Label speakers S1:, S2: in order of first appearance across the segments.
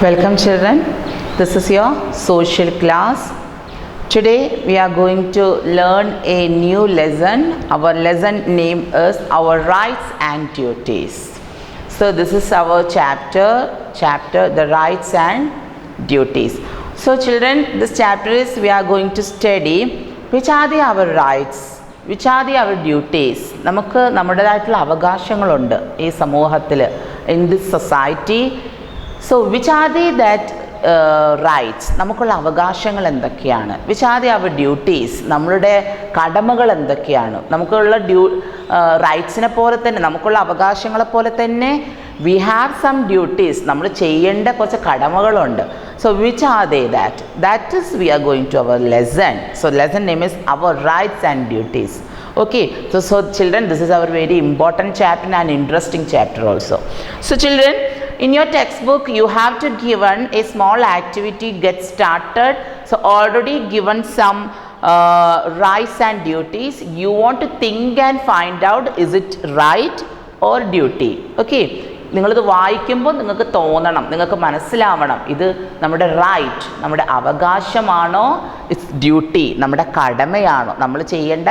S1: Welcome children, this is your social class. Today we are going to learn a new lesson. Our lesson name is our rights and duties. So this is our chapter the rights and duties. So children, this chapter is we are going to study which are our rights, which are our duties. നമുക്ക് നമ്മുടേതായിട്ടുള്ള അവകാശങ്ങളുണ്ട് ഈ സമൂഹത്തിൽ, in this society. So which are that rights, നമുക്കുള്ള അവകാശങ്ങൾ എന്തൊക്കെയാണ്, which are our duties, നമ്മളുടെ കടമകൾ എന്തൊക്കെയാണ്. നമുക്കുള്ള റൈറ്റ്സിനെ പോലെ തന്നെ, നമുക്കുള്ള അവകാശങ്ങളെ പോലെ തന്നെ we have some duties, നമ്മൾ ചെയ്യേണ്ട കുറച്ച് കടമകളുണ്ട്. So which are that is we are going to our lesson. So lesson name is our rights and duties. Okay, so children, this is our very important chapter and interesting chapter also. So children, in your textbook you have to given a small activity, get started. So already given some rights and duties. You want to think and find out, is it right or duty? Okay, നിങ്ങളിത് വായിക്കുമ്പോൾ നിങ്ങൾക്ക് തോന്നണം, നിങ്ങൾക്ക് മനസ്സിലാവണം ഇത് നമ്മുടെ right, നമ്മുടെ അവകാശമാണോ, it's duty, നമ്മുടെ കടമയാണോ, നമ്മൾ ചെയ്യേണ്ട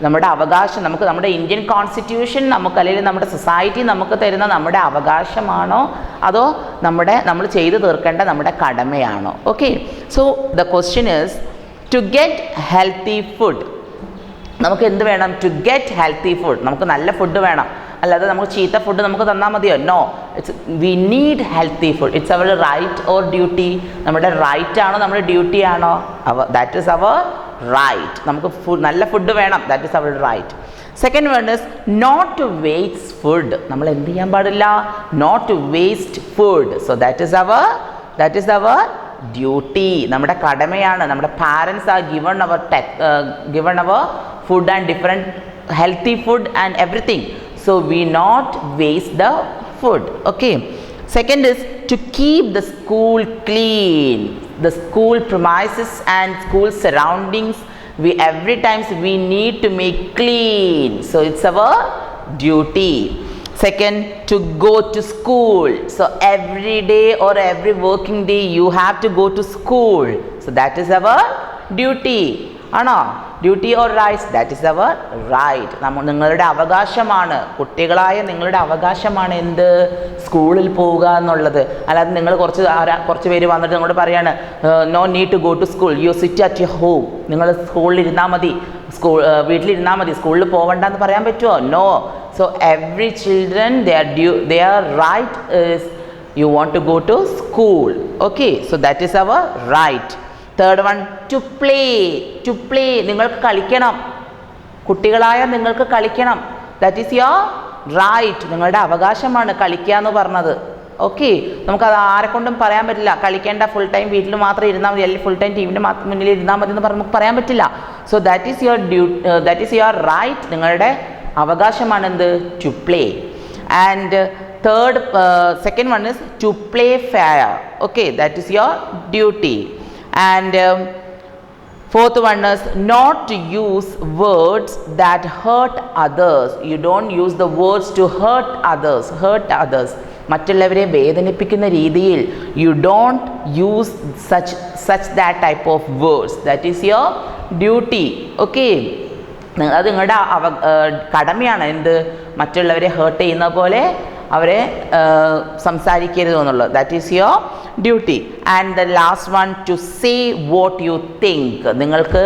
S1: നമ്മുടെ അവകാശം, നമുക്ക് നമ്മുടെ ഇന്ത്യൻ കോൺസ്റ്റിറ്റ്യൂഷൻ നമുക്ക് അല്ലെങ്കിൽ നമ്മുടെ സൊസൈറ്റി നമുക്ക് തരുന്ന നമ്മുടെ അവകാശമാണോ, അതോ നമ്മൾ ചെയ്തു തീർക്കേണ്ട നമ്മുടെ കടമയാണോ. Okay, so the question is to get healthy food. നമുക്ക് എന്ത് വേണം? To get healthy food. നമുക്ക് നല്ല ഫുഡ് വേണം, അല്ലാതെ നമുക്ക് ചീത്ത ഫുഡ് നമുക്ക് തന്നാൽ മതിയോ? No, we need healthy food. It's our right or duty. നമ്മുടെ റൈറ്റ് ആണോ നമ്മുടെ ഡ്യൂട്ടി ആണോ? That is our right. നമുക്ക് നല്ല ഫുഡ് വേണം, that is our right. Second one is not to waste food. നമ്മൾ എന്ത് ചെയ്യാൻ പാടില്ല? Not to waste food. So that is our duty, നമ്മുടെ കടമയാണ്. നമ്മുടെ parents are given our food and different healthy food and everything. So we not waste the food. Okay, second is to keep the school clean. The school premises and school surroundings, every times we need to make clean. So it's our duty. Second, to go to school. So every day or every working day you have to go to school. So that is our duty. ആണോ? Duty or rights? That is our right. നിങ്ങളുടെ അവകാശമാണ്, കുട്ടികളായ നിങ്ങളുടെ അവകാശമാണ് എന്ത്? സ്കൂളിൽ പോവുക എന്നുള്ളത്. അല്ലാതെ നിങ്ങൾ കുറച്ച് പേര് വന്നിട്ട് നിങ്ങളോട് പറയാണ് no need to go to school, you sit at your home. നിങ്ങൾ സ്കൂളിൽ ഇരുന്നാൽ മതി, വീട്ടിലിരുന്നാൽ മതി, സ്കൂളിൽ പോകണ്ടെന്ന് പറയാൻ പറ്റുമോ? No. So every children their right is you want to go to school. Okay, so that is our right. Third one, to play. നിങ്ങൾക്ക് കളിക്കണം, കുട്ടികളായ നിങ്ങൾക്ക് കളിക്കണം. That is your right. നിങ്ങളുടെ അവകാശമാണ് കളിക്കുക എന്ന് പറഞ്ഞത്. ഓക്കെ, നമുക്കത് ആരെക്കൊണ്ടും പറയാൻ പറ്റില്ല. കളിക്കേണ്ട, ഫുൾ ടൈം വീട്ടിൽ മാത്രം ഇരുന്നാൽ മതി, അല്ലെങ്കിൽ ഫുൾ ടൈം ടിവിൻ്റെ മുന്നിൽ ഇരുന്നാൽ മതി എന്ന് നമുക്ക് പറയാൻ പറ്റില്ല. So that is your right. നിങ്ങളുടെ അവകാശമാണ് എന്ത്? To play. And second one is to play fair. Okay, that is your duty. And fourth one is not to use words that hurt others. You don't use the words to hurt others. മറ്റുള്ളവരെ വേദനിപ്പിക്കുന്ന രീതിയിൽ you don't use such that type of words. That is your duty. Okay, അത് നിങ്ങളുടെ കടമയാണ്. എന്ത്? മറ്റുള്ളവരെ heart ചെയ്യുന്ന പോലെ അവരെ സംസാരിക്കരുത് എന്നുള്ളത്. That is your duty. And the last one, to say what you think. നിങ്ങൾക്ക്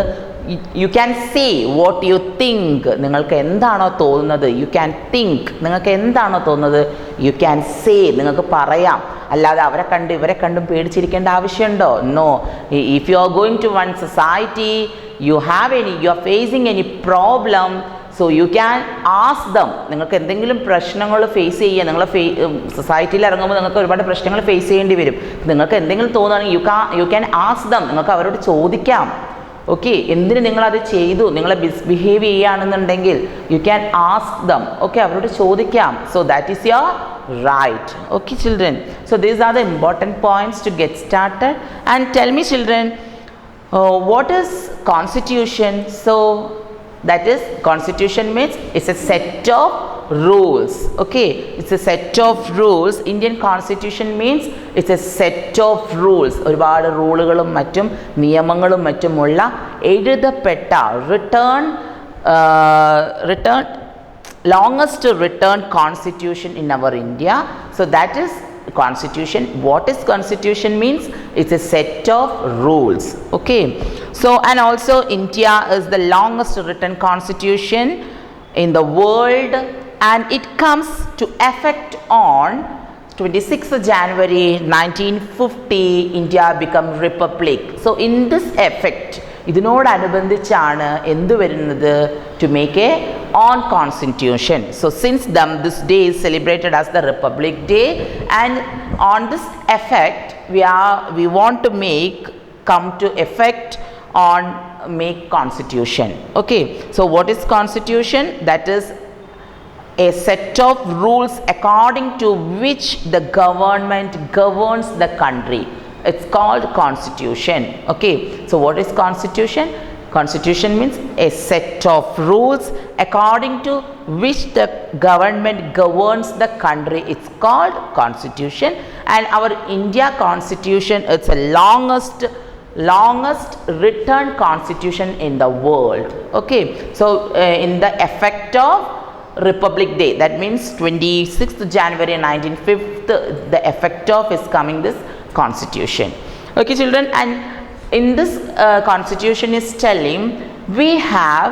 S1: you can say what you think. നിങ്ങൾക്ക് എന്താണോ തോന്നുന്നത്, യു ക്യാൻ തിങ്ക്. നിങ്ങൾക്ക് എന്താണോ തോന്നുന്നത്, യു ക്യാൻ സേ. നിങ്ങൾക്ക് പറയാം, അല്ലാതെ ഇവരെ കണ്ടും പേടിച്ചിരിക്കേണ്ട ആവശ്യമുണ്ടോ? No. If you are going to one society, you are facing any problem, so you can ask them. നിങ്ങൾക്ക് എന്തെങ്കിലും പ്രശ്നങ്ങൾ ഫേസ് ചെയ്യുക, നിങ്ങൾ സൊസൈറ്റിയിൽ ഇറങ്ങുമ്പോൾ നിങ്ങൾക്ക് ഒരുപാട് പ്രശ്നങ്ങൾ ഫേസ് ചെയ്യേണ്ടി വരും. നിങ്ങൾക്ക് എന്തെങ്കിലും തോന്നുകയാണെങ്കിൽ യു ക്യാൻ ആസ്ക് ദം. നിങ്ങൾക്ക് അവരോട് ചോദിക്കാം. ഓക്കെ, എന്തിന് നിങ്ങളത് ചെയ്തു, നിങ്ങൾ മിസ്ബിഹേവ് ചെയ്യുകയാണെന്നുണ്ടെങ്കിൽ you can ask them. Okay, അവരോട് ചോദിക്കാം. So that is your right. Okay children, so these are the important points to get started. And tell me children, what is constitution? So that is, constitution means it's a set of rules. Okay, it's a set of rules. Indian constitution means it's a set of rules. ഒരുപാട് റൂളുകളും മറ്റും നിയമങ്ങളും മറ്റുമുള്ള എഴുതപ്പെട്ട longest written constitution in our India. So that is constitution. What is constitution means? It's a set of rules. Okay, so and also India is the longest written constitution in the world, and it comes to effect on 26th January 1950. India become republic. So in this effect, ഇതിനോടനുബന്ധിച്ചാണ് എന്ത് വരുന്നത്? To make a on constitution. So since this day is celebrated as the Republic Day, and on this effect we want to come to effect on make constitution. Okay, so what is constitution? That is a set of rules according to which the government governs the country. It's called constitution. Okay, so what is constitution? Constitution means a set of rules according to which the government governs the country. It's called constitution. And our India constitution, it's the longest written constitution in the world. Okay, so in the effect of Republic Day, that means 26th January 1950, the effect of is coming this constitution. Okay children, and in this constitution is telling we have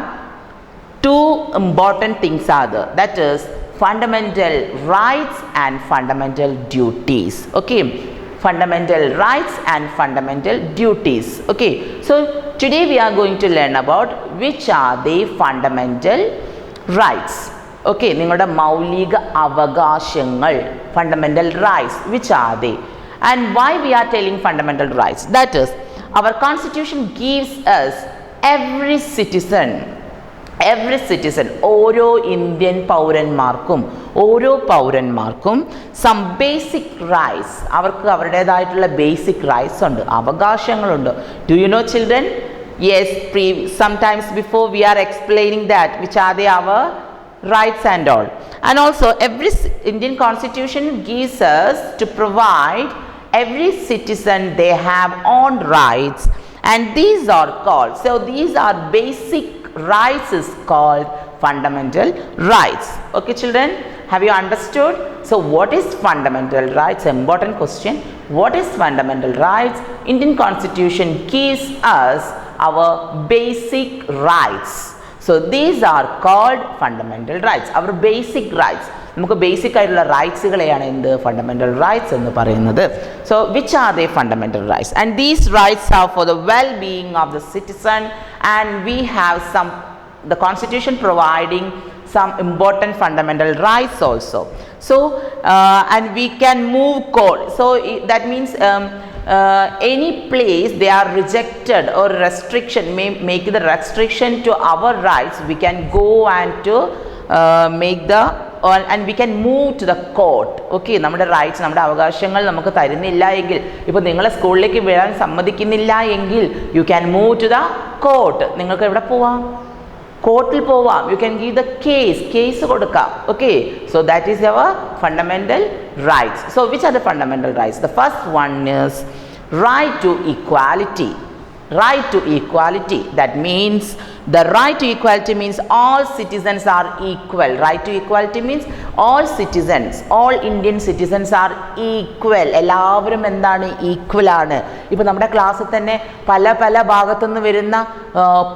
S1: two important things are there, that is fundamental rights and fundamental duties. Okay, fundamental rights and fundamental duties. Okay, so today we are going to learn about which are the fundamental rights. Okay, നിങ്ങളുടെ മൗലിക അവകാശങ്ങൾ, fundamental rights, which are they? And why we are telling fundamental rights? That is, our constitution gives us every citizen, ഓരോ Indian പൗരന്മാർക്കും some basic rights. അവർക്ക് അവരുടേതായിട്ടുള്ള basic rights ഉണ്ട്, അവകാശങ്ങളുണ്ട്. Do you know children? Yes, sometimes before we are explaining that which are they our rights and all. And also every Indian constitution gives us to provide every citizen they have own rights, and these are called, so these are basic rights is called fundamental rights. Okay children, have you understood? So what is fundamental rights? Important question. What is fundamental rights? Indian constitution gives us our basic rights. So these are called fundamental rights, our basic rights. നമുക്ക് basic ആയിട്ടുള്ള റൈറ്റ്സുകളെയാണ് എന്ത് fundamental rights എന്ന് പറയുന്നത്. So which are they fundamental rights? And these rights R for the well being of the citizen, and we have the constitution providing some important fundamental rights also. So and we can move court. So that means any place they are rejected or restriction, make the restriction to our rights, we can go and to make the and we can move to the court. Okay, നമ്മുടെ rights, നമ്മുടെ അവകാശങ്ങൾ നമുക്ക് തരുന്നില്ല എങ്കിൽ, ഇപ്പോൾ നിങ്ങളെ സ്കൂളിലേക്ക് വരാൻ സമ്മതിക്കുന്നില്ല എങ്കിൽ you can move to the court. നിങ്ങൾക്ക് എവിടെ പോവാം? കോർട്ടിൽ പോവാം. You can give the case കൊടുക്കാം. Okay, so that is our fundamental rights. So which are the fundamental rights? The first one is right to equality. Right to equality, that means the right to equality means all citizens are equal. Right to equality means all citizens, all Indian citizens are equal. എല്ലാവരും എന്താണ്? Equal ആണ്. ഇപ്പോൾ നമ്മുടെ ക്ലാസ്സിൽ തന്നെ പല ഭാഗത്തുനിന്ന് വരുന്ന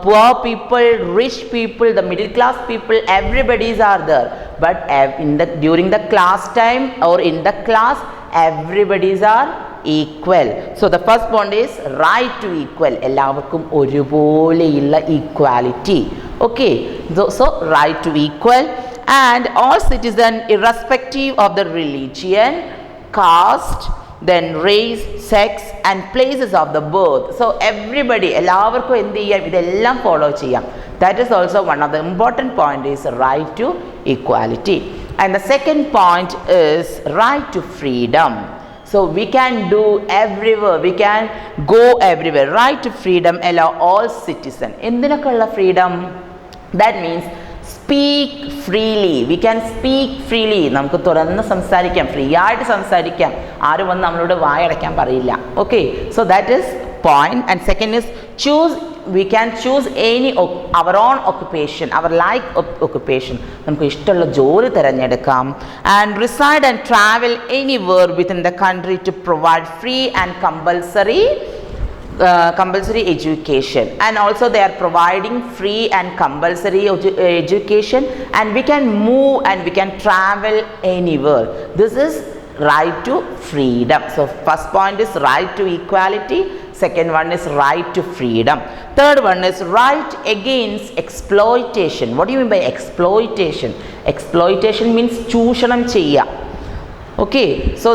S1: poor people, rich people, the middle class people, everybody's are there, but during the class time or in the class everybody's are equal. So the first point is right to equal. എല്ലാവർക്കും ഒരുപോലെയുള്ള equality. Okay, so right to equal, and all citizens irrespective of the religion, caste, then race, sex and places of the birth. So everybody, എല്ലാവർക്കും എന്ത് ചെയ്യാം? ഇതെല്ലാം follow ചെയ്യാം. That is also one of the important point is right to equality. And the second point is right to freedom. So we can do everywhere, we can go everywhere. Right to freedom allow all citizens. എന്തിനൊക്കെയുള്ള freedom? That means speak freely. We can speak freely. നമുക്ക് തുറന്ന് സംസാരിക്കാം, free ആയിട്ട് സംസാരിക്കാം. ആരും വന്ന് നമ്മളോട് വായടയ്ക്കാൻ പറയില്ല. Okay, so that is point. And second is choose. We can choose any our own occupation, our like occupation. നമുക്ക് ഇഷ്ടമുള്ള ജോലി തിരഞ്ഞെടുക്കാം. And reside and travel anywhere within the country to provide free and compulsory education. And also they are providing free and compulsory education, and we can move and we can travel anywhere. This is right to freedom. So first point is right to equality, second one is right to freedom, third one is right against exploitation. What do you mean by exploitation? Exploitation means ചൂഷണം ചെയ്യുക. Okay, so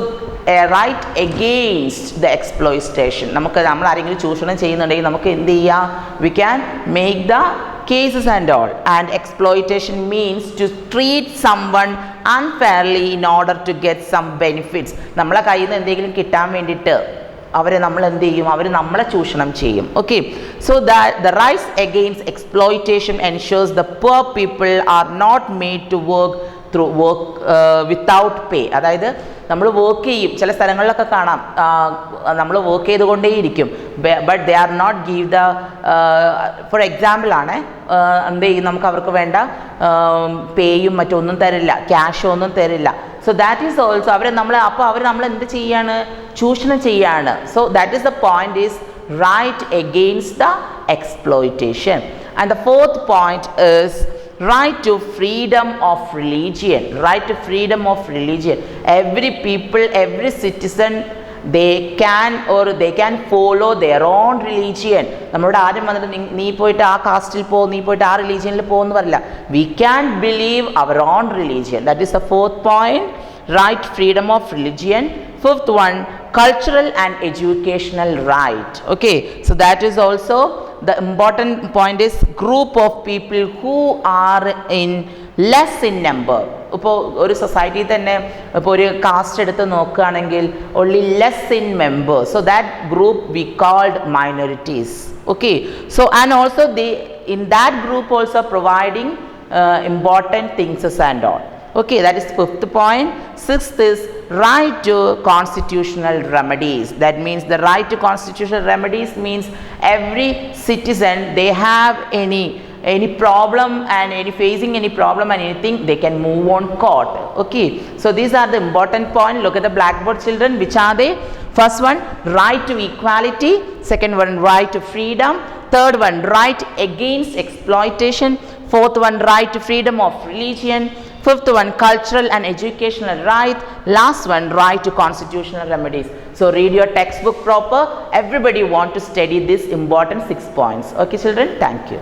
S1: a right against the exploitation. നമ്മൾ ആരെങ്കിലും ചൂഷണം ചെയ്യുന്നുണ്ടെങ്കിൽ നമുക്ക് എന്ത് ചെയ്യാം? We can make the cases and all. And exploitation means to treat someone unfairly in order to get some benefits. നമ്മളെ കയ്യിൽ നിന്ന് എന്തെങ്കിലും കിട്ടാൻ വേണ്ടിയിട്ട് അവരെ നമ്മൾ എന്ത് ചെയ്യും? അവർ നമ്മളെ ചൂഷണം ചെയ്യും. Okay, so the rights against exploitation ensures the poor people are not made to work without pay. അതായത് നമ്മൾ വർക്ക് ചെയ്യും, ചില സ്ഥലങ്ങളിലൊക്കെ കാണാം നമ്മൾ വർക്ക് ചെയ്തുകൊണ്ടേയിരിക്കും, but they are not give the, for example ആണ്, എന്ത് ചെയ്യും? നമുക്ക് അവർക്ക് വേണ്ട പേയും മറ്റൊന്നും തരില്ല, ക്യാഷോ ഒന്നും തരില്ല. സോ ദാറ്റ് ഈസ് ഓൾസോ അവർ നമ്മൾ എന്ത് ചെയ്യാണ്? ചൂഷണം ചെയ്യാണ്. So that is the point is right against the exploitation. And the fourth point is right to freedom of religion. Right to freedom of religion. Every people, every citizen, they can follow their own religion. നമ്മളോട് ആരും വന്നിട്ട് നീ പോയിട്ട് ആ കാസ്റ്റിൽ പോ, നീ പോയിട്ട് ആ റിലീജിയനിൽ പോകുമെന്ന് പറയില്ല. We can believe our own religion. That is the fourth point, right freedom of religion. Fifth one, cultural and educational right. Okay, so that is also the important point is group of people who are in less in number. ഇപ്പോൾ ഒരു society തന്നെ ഇപ്പോൾ ഒരു cast എടുത്ത് നോക്കുകയാണെങ്കിൽ only less in members, so that group we called minorities. Okay, so and also they in that group also providing important things and all. Okay, that is fifth point. Sixth is right to constitutional remedies. That means the right to constitutional remedies means every citizen, they have any problem and facing any problem and anything, they can move on court. Okay, so these are the important points. Look at the blackboard, children. Which are they? First one, right to equality. Second one, right to freedom. Third one, right against exploitation. Fourth one, right to freedom of religion. Fifth one, cultural and educational right. Last one, right to constitutional remedies. So read your textbook proper. Everybody want to study this important 6 points. Okay children, thank you.